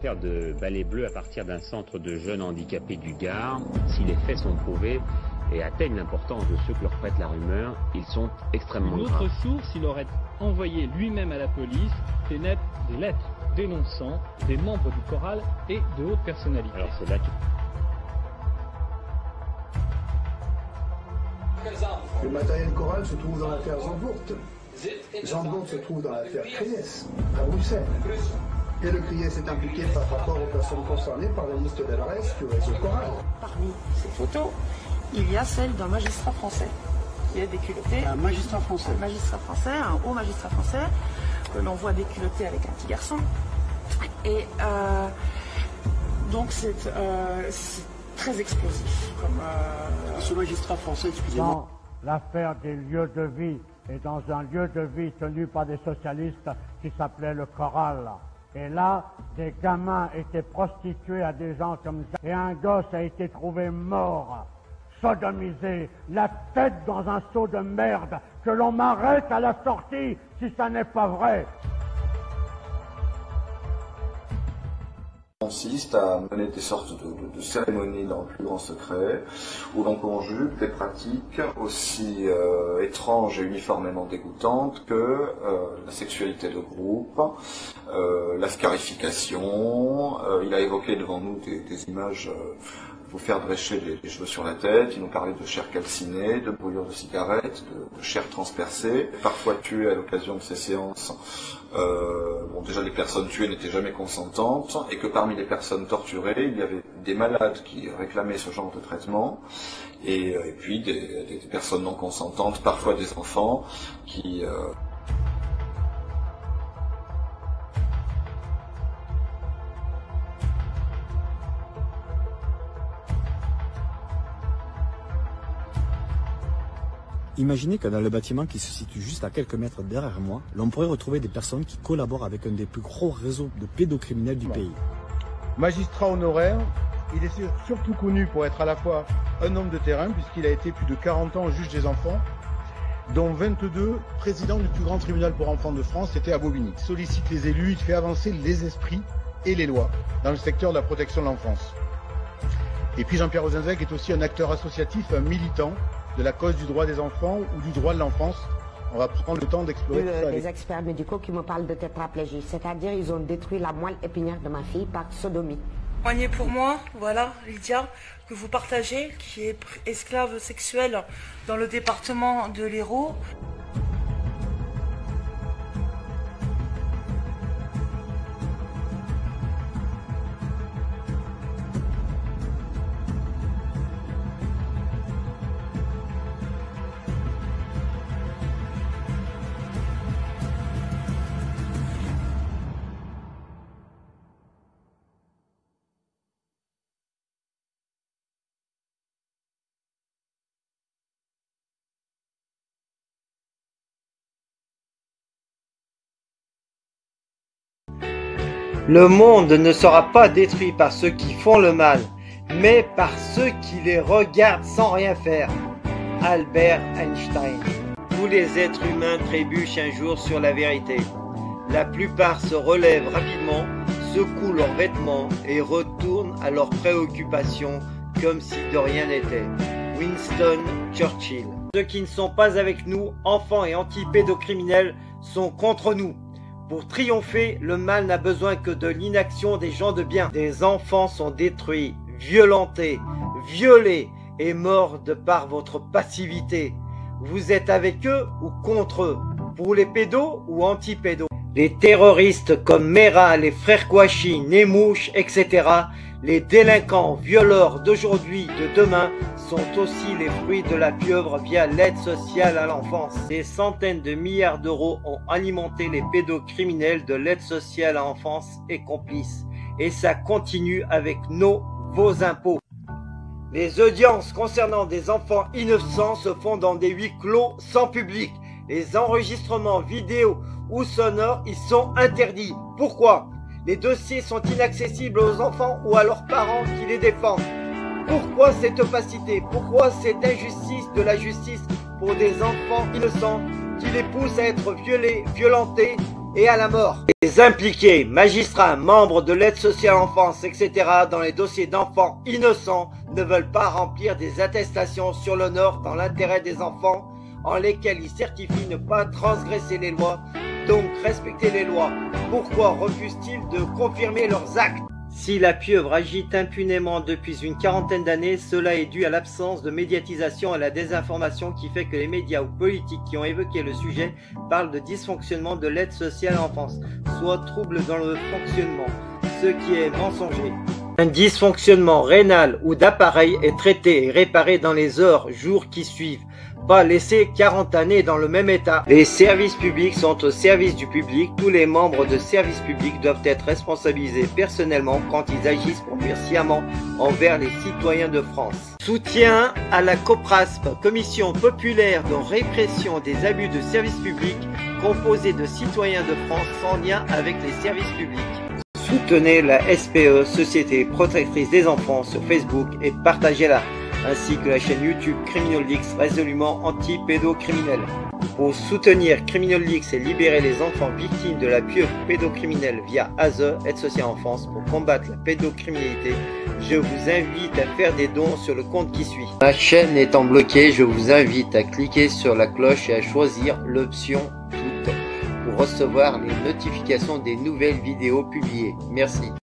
Faire de balai bleu à partir d'un centre de jeunes handicapés du Gard, si les faits sont prouvés et atteignent l'importance de ceux que leur prête la rumeur, ils sont extrêmement graves. Une autre source, il aurait envoyé lui-même à la police des lettres dénonçant des membres du choral et de hautes personnalités. Alors c'est là que... Le matériel choral se trouve dans l'affaire Zandvoort. Zandvoort se trouve dans l'affaire Kriess, à Bruxelles. Et le Kriess est impliqué par rapport aux personnes concernées par la liste d'adresses du réseau choral. Parmi ces photos, il y a celle d'un magistrat français qui est déculotté. Un magistrat français. Un magistrat français, un haut magistrat français, que l'on voit déculotté avec un petit garçon. Et donc c'est très explosif. Comme, Ce magistrat français, excusez-moi. Dans l'affaire des lieux de vie et dans un lieu de vie tenu par des socialistes qui s'appelait le Choral. Et là, des gamins étaient prostitués à des gens comme ça. Et un gosse a été trouvé mort, sodomisé, la tête dans un seau de merde, que l'on m'arrête à la sortie si ça n'est pas vrai. Consiste à mener des sortes de cérémonies dans le plus grand secret, où l'on conjugue des pratiques aussi étranges et uniformément dégoûtantes que la sexualité de groupe, la scarification. Il a évoqué devant nous des images vous faire drécher les cheveux sur la tête. Il nous parlait de chair calcinée, de brûlures de cigarettes, de chair transpercée, parfois tuées à l'occasion de ces séances. Déjà les personnes tuées n'étaient jamais consentantes, et que parmi les personnes torturées, il y avait des malades qui réclamaient ce genre de traitement, et puis des personnes non consentantes, parfois des enfants, qui... Imaginez que dans le bâtiment qui se situe juste à quelques mètres derrière moi, l'on pourrait retrouver des personnes qui collaborent avec un des plus gros réseaux de pédocriminels du pays. Magistrat honoraire, il est surtout connu pour être à la fois un homme de terrain, puisqu'il a été plus de 40 ans juge des enfants, dont 22 président du plus grand tribunal pour enfants de France, c'était à Bobigny. Il sollicite les élus, il fait avancer les esprits et les lois dans le secteur de la protection de l'enfance. Et puis Jean-Pierre Rosenczveig est aussi un acteur associatif, un militant de la cause du droit des enfants ou du droit de l'enfance. On va prendre le temps d'explorer tout ça. Les experts médicaux qui me parlent de tétraplégie, c'est-à-dire ils ont détruit la moelle épinière de ma fille par sodomie. témoignez pour moi, voilà, Lydia, que vous partagez, qui est esclave sexuelle dans le département de l'Hérault. Le monde ne sera pas détruit par ceux qui font le mal, mais par ceux qui les regardent sans rien faire. Albert Einstein. Tous les êtres humains trébuchent un jour sur la vérité. La plupart se relèvent rapidement, secouent leurs vêtements et retournent à leurs préoccupations comme si de rien n'était. Winston Churchill. Ceux qui ne sont pas avec nous, enfants et anti-pédocriminels, sont contre nous. Pour triompher, le mal n'a besoin que de l'inaction des gens de bien. Des enfants sont détruits, violentés, violés et morts de par votre passivité. Vous êtes avec eux ou contre eux? Pour les pédos ou anti-pédos? Les terroristes comme Mera, les frères Kouachi, Nemouche, etc. Les délinquants, violeurs d'aujourd'hui, de demain, sont aussi les fruits de la pieuvre via l'aide sociale à l'enfance. Des centaines de milliards d'euros ont alimenté les pédocriminels de l'aide sociale à l'enfance et complices. Et ça continue avec vos impôts. Les audiences concernant des enfants innocents se font dans des huis clos sans public. Les enregistrements vidéo ou sonores y sont interdits. Pourquoi ? Les dossiers sont inaccessibles aux enfants ou à leurs parents qui les défendent. Pourquoi cette opacité? Pourquoi cette injustice de la justice pour des enfants innocents qui les pousse à être violés, violentés et à la mort. Les impliqués, magistrats, membres de l'aide sociale à l'enfance, etc. dans les dossiers d'enfants innocents ne veulent pas remplir des attestations sur l'honneur dans l'intérêt des enfants en lesquelles ils certifient ne pas transgresser les lois, donc respecter les lois. Pourquoi refusent-ils de confirmer leurs actes? Si la pieuvre agite impunément depuis une quarantaine d'années, cela est dû à l'absence de médiatisation et à la désinformation qui fait que les médias ou politiques qui ont évoqué le sujet parlent de dysfonctionnement de l'aide sociale à l'enfance, soit trouble dans le fonctionnement, ce qui est mensonger. Un dysfonctionnement rénal ou d'appareil est traité et réparé dans les heures, jours qui suivent. Pas laisser 40 années dans le même état. Les services publics sont au service du public. Tous les membres de services publics doivent être responsabilisés personnellement quand ils agissent pour nuire sciemment envers les citoyens de France. Soutien à la COPRASP, Commission populaire de répression des abus de services publics, composée de citoyens de France sans lien avec les services publics. Soutenez la SPE, Société Protectrice des Enfants, sur Facebook et partagez-la, ainsi que la chaîne YouTube CriminalX, résolument anti-pédocriminel. Pour soutenir CriminalX et libérer les enfants victimes de la pieuvre pédocriminelle via ASE, Aide sociale en France, pour combattre la pédocriminalité, je vous invite à faire des dons sur le compte qui suit. Ma chaîne étant bloquée, je vous invite à cliquer sur la cloche et à choisir l'option toutes pour recevoir les notifications des nouvelles vidéos publiées. Merci.